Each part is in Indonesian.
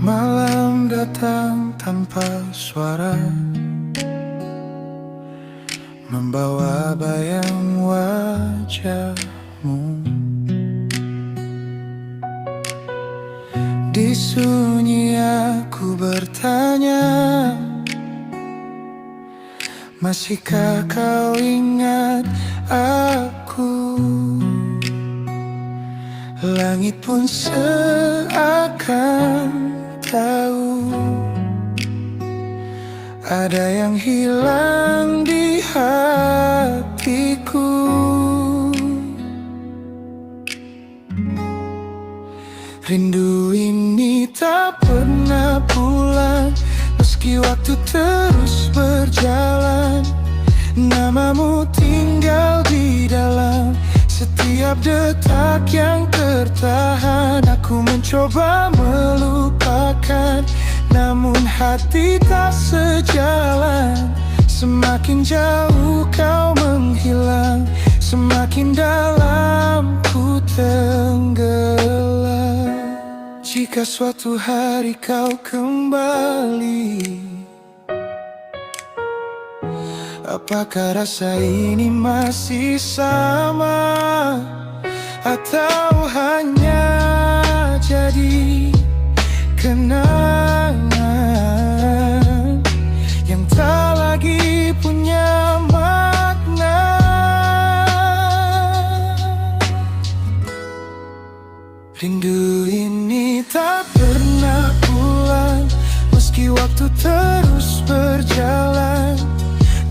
Malam datang tanpa suara, membawa bayang wajahmu. Di sunyi aku bertanya, masihkah kau ingat aku? Langit pun seakan tahu ada yang hilang di hatiku. Rindu ini tak pernah pulang, meski waktu terus berjalan. Namamu tinggal di dalam setiap detak yang tertahan. Aku mencoba melupakan, namun hati tak sejalan. Semakin jauh kau menghilang, semakin dalam ku tenggelam. Jika suatu hari kau kembali, apakah rasa ini masih sama, atau hanya jadi kenangan yang tak lagi punya makna? Rindu ini tak pernah pulang, meski waktu terus berjalan.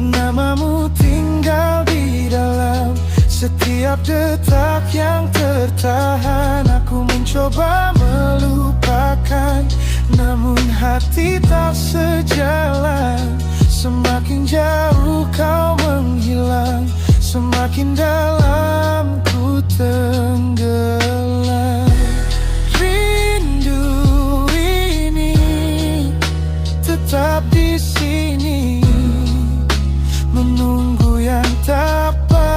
Namamu tinggal di dalam setiap detak yang tertahan. Aku mencoba melupakan, namun hati tak sejalan. Semakin jauh kau menghilang, semakin dalam ku tenggelam. Rindu ini tetap di sini, menunggu yang tak pasti.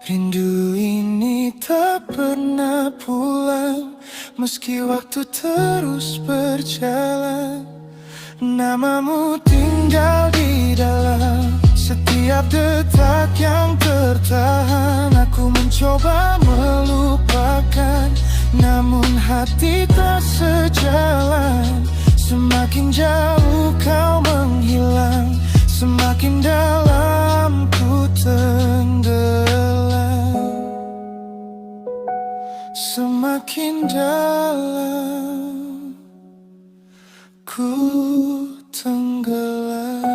Rindu ini tak pernah pulang, meski waktu terus berjalan. Namamu tinggal di dalam setiap detak yang tertahan. Aku mencoba melupakan, namun hati tak sejalan. Semakin jauh kau menghilang, semakin dalam ku tenggelam. Semakin dalam ku tenggelam.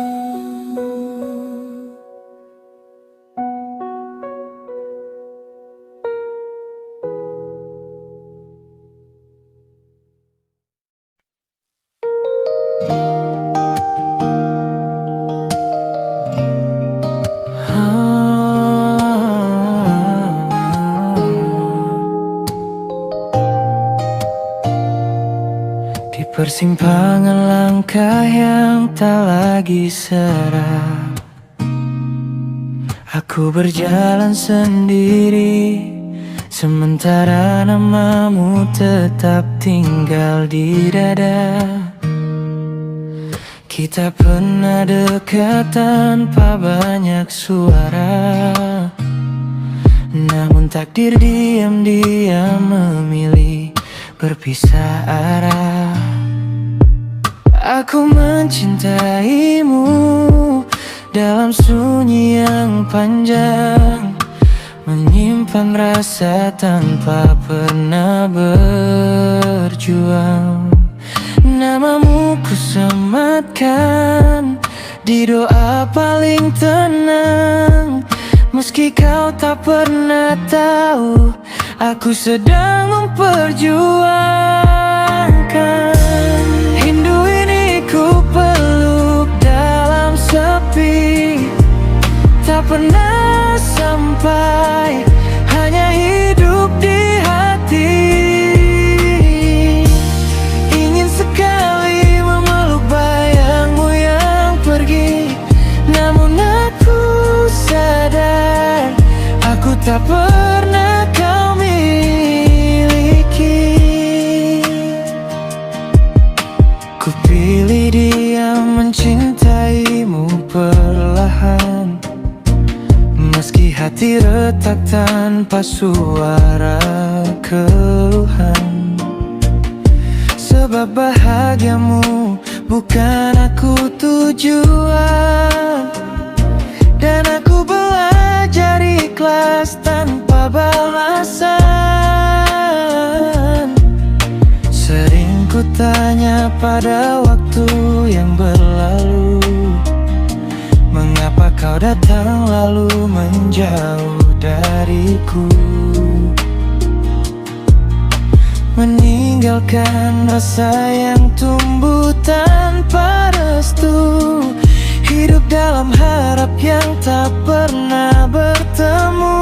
Persimpangan langkah yang tak lagi serak, aku berjalan sendiri, sementara namamu tetap tinggal di dada. Kita pernah dekat tanpa banyak suara, namun takdir diam-diam memilih berpisah arah. Aku mencintaimu dalam sunyi yang panjang, menyimpan rasa tanpa pernah berjuang. Namamu kusematkan di doa paling tenang, meski kau tak pernah tahu aku sedang memperjuangkan. Rindu ini ku peluk dalam sepi, tak pernah sampai, hanya hidup di hati. Ingin sekali memeluk bayangmu yang pergi, namun aku sadar aku tak pernah kau miliki. retak tanpa suara keluhan. Sebab bahagiamu bukan aku tujuan. Dan aku belajar ikhlas tanpa balasan. Sering ku tanya pada waktu yang berlalu, mengapa kau datang lalu menjauh dariku, meninggalkan rasa yang tumbuh tanpa restu. Hidup dalam harap yang tak pernah bertemu.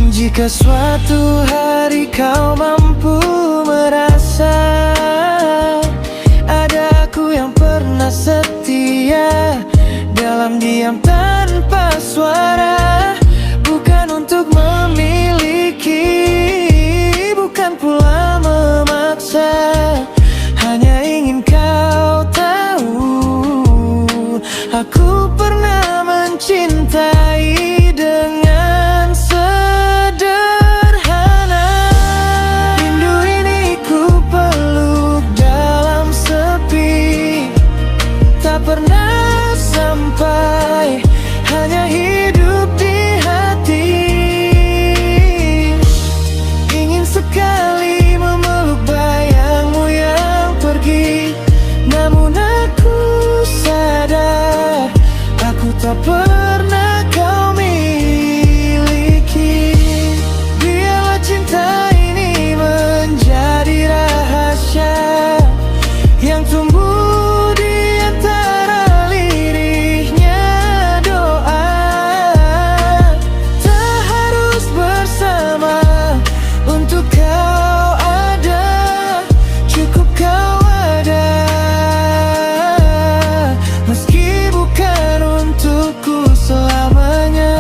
Jika suatu hari kau mampu merasa ada aku yang pernah setia, dalam diam tanpa suara, bukan untuk memiliki, bukan pula memaksa, hanya ingin kau tahu, aku pernah mencintai dengan sederhana. Rindu ini ku peluk dalam sepi, tak pernah sampai, hanya hidup di hati. Ingin sekali memeluk bayangmu yang pergi, namun aku sadar aku tak pernah kau miliki. Biarlah cinta ini menjadi rahasia yang tumbuh di antara lirihnya doa. Tak harus bersama untuk kau ada, cukup kau ada, meski bukan untukku selamanya.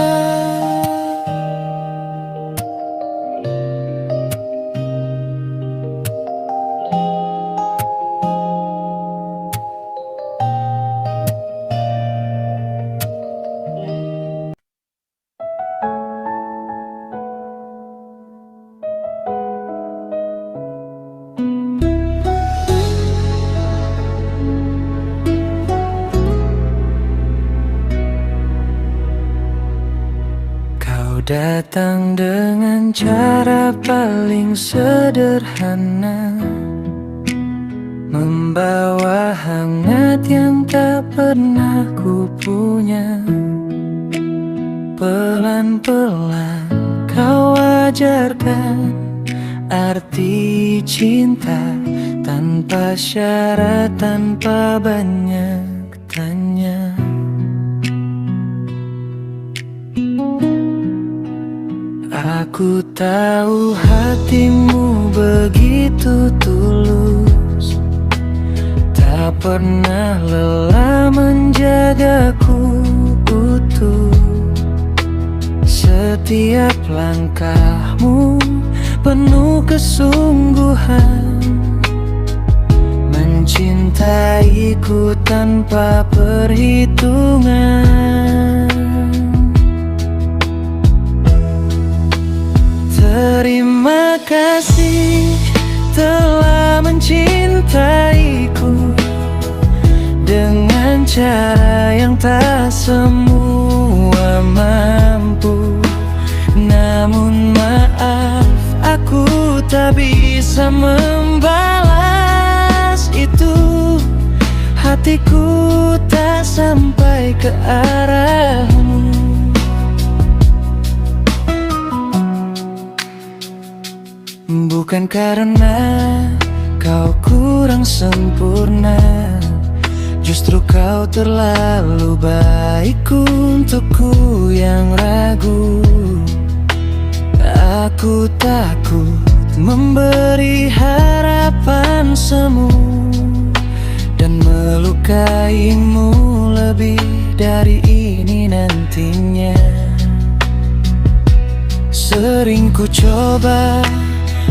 Kau datang dengan cara paling sederhana, membawa hangat yang tak pernah ku punya. Pelan-pelan kau ajarkan arti cinta, tanpa syarat, tanpa banyak tanya. Aku tahu hatimu begitu tulus, tak pernah lelah menjagaku utuh. Setiap langkahmu penuh kesungguhan, mencintaiku tanpa perhitungan. Terima kasih telah mencintaiku dengan cara yang tak semua mampu. Namun maaf, aku tak bisa membalas itu. Hatiku tak sampai ke arahmu. Bukan karena kau kurang sempurna, justru kau terlalu baik untukku yang ragu. Aku takut memberi harapan semu dan melukaimu lebih dari ini nantinya. Sering ku coba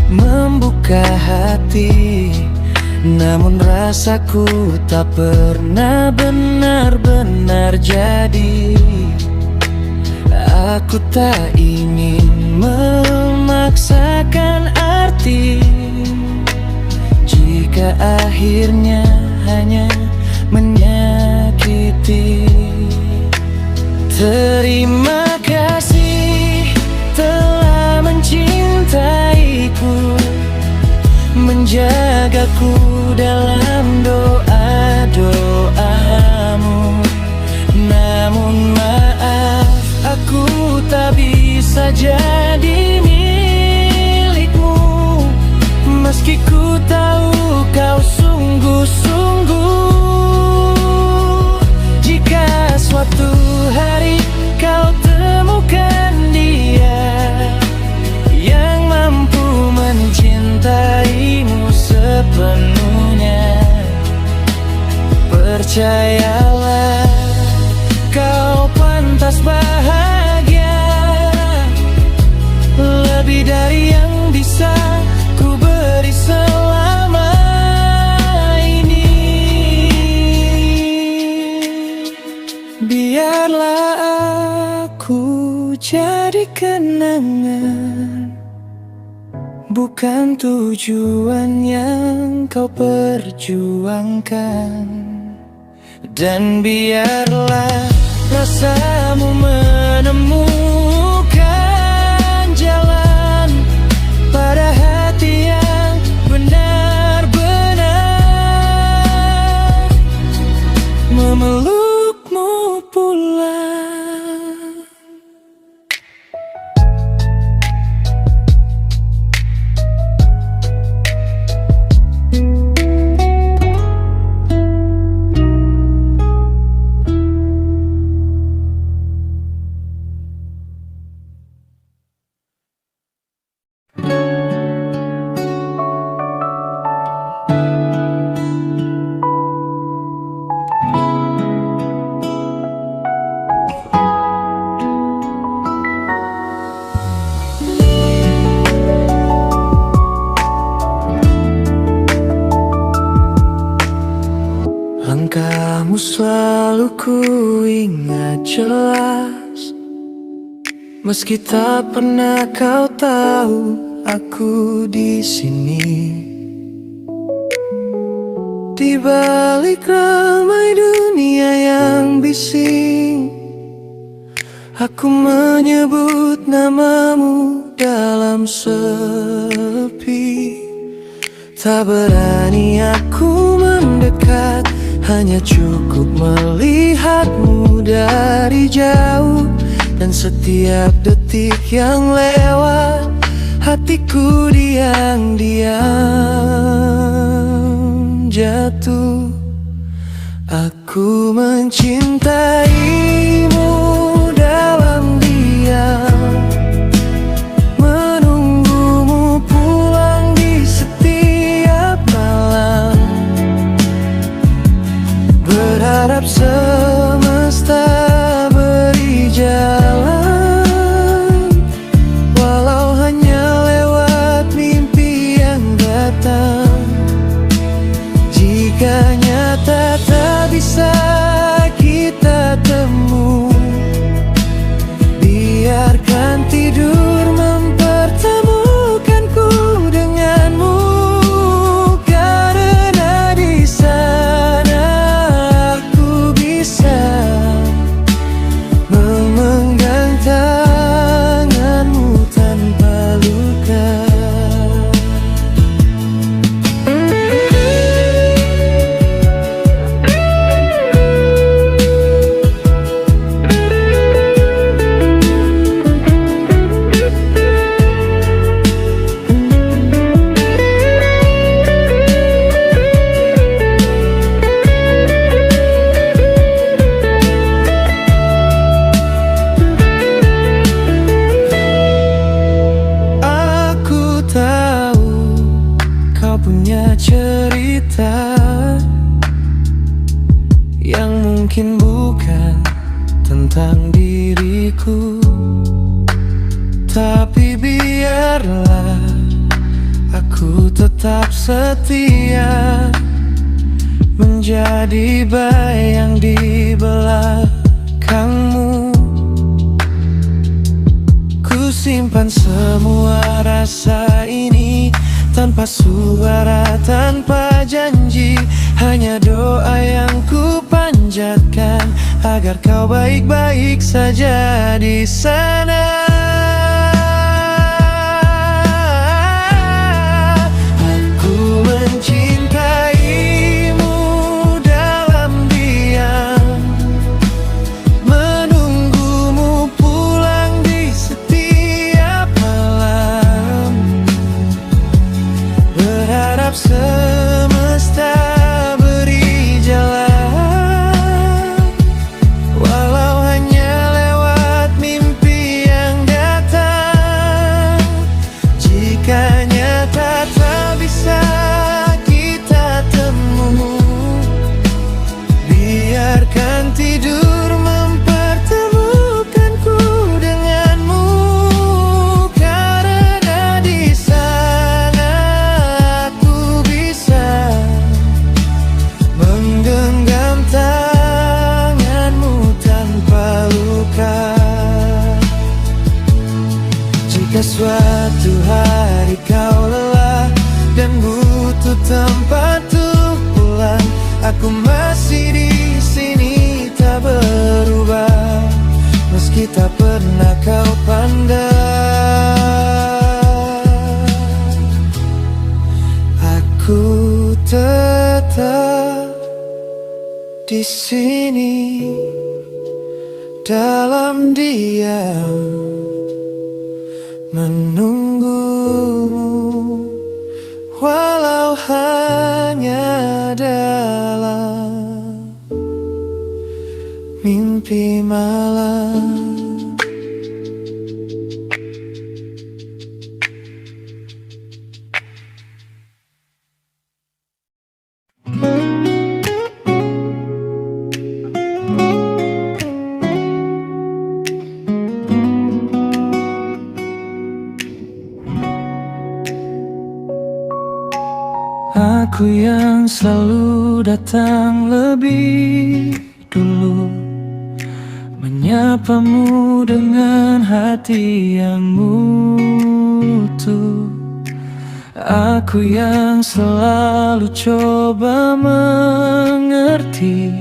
membuka hati, namun rasaku tak pernah benar-benar jadi. Aku tak ingin memaksakan arti jika akhirnya hanya menyakiti. Terima kasih telah mencintaiku, menjagaku dalam doa-doamu. Namun maaf, aku tak bisa jadi milikmu, meski ku tahu kau sungguh-sungguh. Jika suatu hari kau temukan dia yang mampu mencintaimu sepenuhnya, percayalah kau pantas bahagia, lebih dari yang bisa ku beri selama ini. Biarlah aku jadi kenangan, bukan tujuan yang kau perjuangkan. Dan biarlah rasamu menemukan jalan pada hati yang benar-benar memelukmu pulang. Langkahmu selalu ku ingat jelas, meski tak pernah kau tahu aku di sini. Di balik ramai dunia yang bising, aku menyebut namamu dalam sepi. Tak berani aku mendekat, hanya cukup melihatmu dari jauh. Dan setiap detik yang lewat, hatiku diam-diam jatuh. Aku mencintaimu dalam diam, menunggumu pulang di setiap malam, berharap semesta beri jalan, walau hanya lewat mimpi yang datang. Jika nyata tak bisa kita temu, biarkan tidur mempertemukanku denganmu. Karena di sana aku bisa memegang tanganmu tanpa luka. Aku tahu kau punya cerita yang mungkin bukan tentang diriku, tapi biarlah aku tetap setia, menjadi bayang di belakangmu. Ku simpan semua rasa ini, tanpa suara, tanpa janji. Hanya doa yang ku panjatkan, agar kau baik-baik saja di sana. Aku mencintaimu dalam diam, menunggumu pulang di setiap malam, berharap semesta beri jalan, walau hanya lewat mimpi yang datang. Jika nyata tak bisa kita temu, biarkan tidur mempertemukanku denganmu. Karena di sana aku bisa menggenggam tanganmu tanpa luka. Jika suatu hari kau lelah dan butuh tempat untuk pulang, aku masih di sini tak berubah, meski tak pernah kau pandang. Aku tetap di sini dalam diam, menunggumu, walau hanya dalam mimpi malam. Aku yang selalu datang lebih dulu, menyapamu dengan hati yang mutu. Aku yang selalu coba mengerti,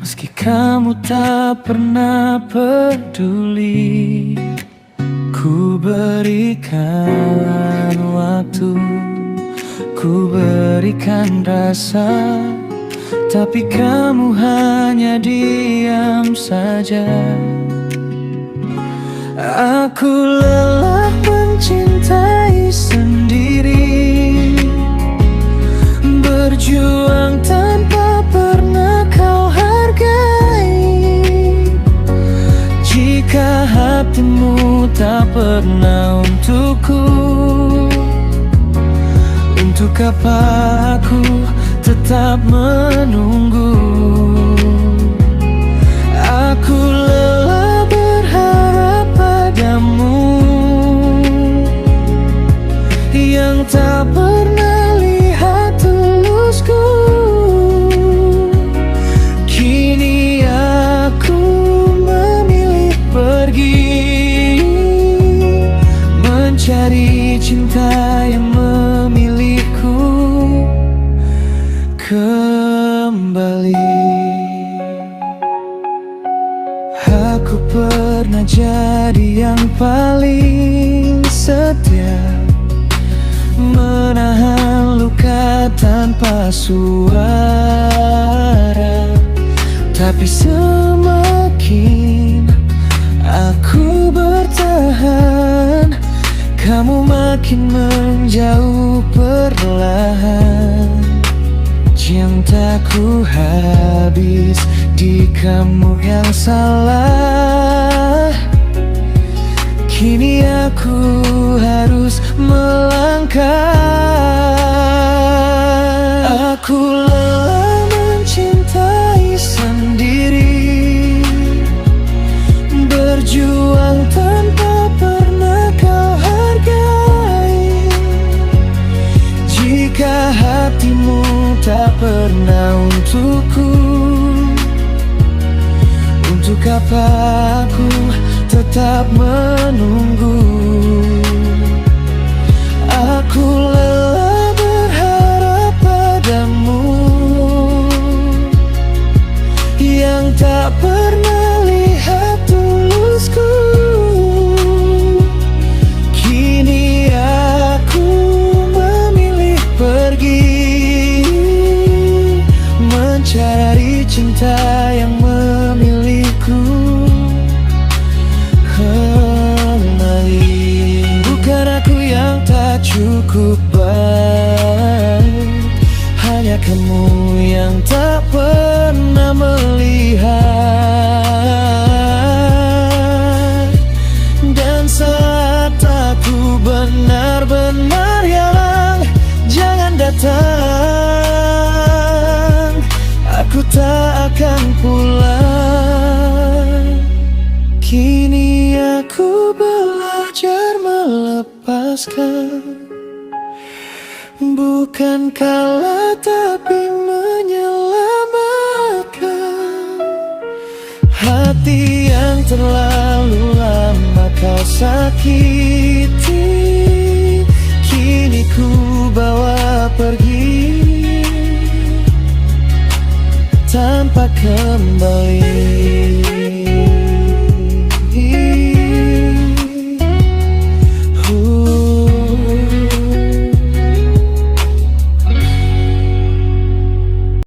meski kamu tak pernah peduli. Ku berikan waktu, ku berikan rasa, tapi kamu hanya diam saja. Aku lelah mencintai sendiri, berjuang tanpa pernah kau hargai. Jika hatimu tak pernah untukku, untuk apa aku tetap menunggu? Aku lelah berharap padamu, yang tak pernah lihat tulusku. Kini aku memilih pergi, mencari cinta yang memilihku kembali. Aku pernah jadi yang paling setia, menahan luka tanpa suara. Tapi semakin aku bertahan, kamu makin menjauh perlahan. Cintaku habis di kamu yang salah. Kini aku harus melangkah. Aku lelah mencintai sendiri, berjuang tanpa pernah kau hargai. Jika hatimu tak pernah untukku, untuk apa aku tetap menunggu? cukup baik. Hanya kamu yang tak pernah melihat. Dan saat aku benar-benar hilang, jangan datang, aku tak akan pulang. Kini aku belajar melepaskan, bukan kalah tapi menyelamatkan. Hati yang terlalu lama kau sakiti, kini ku bawa pergi tanpa kembali.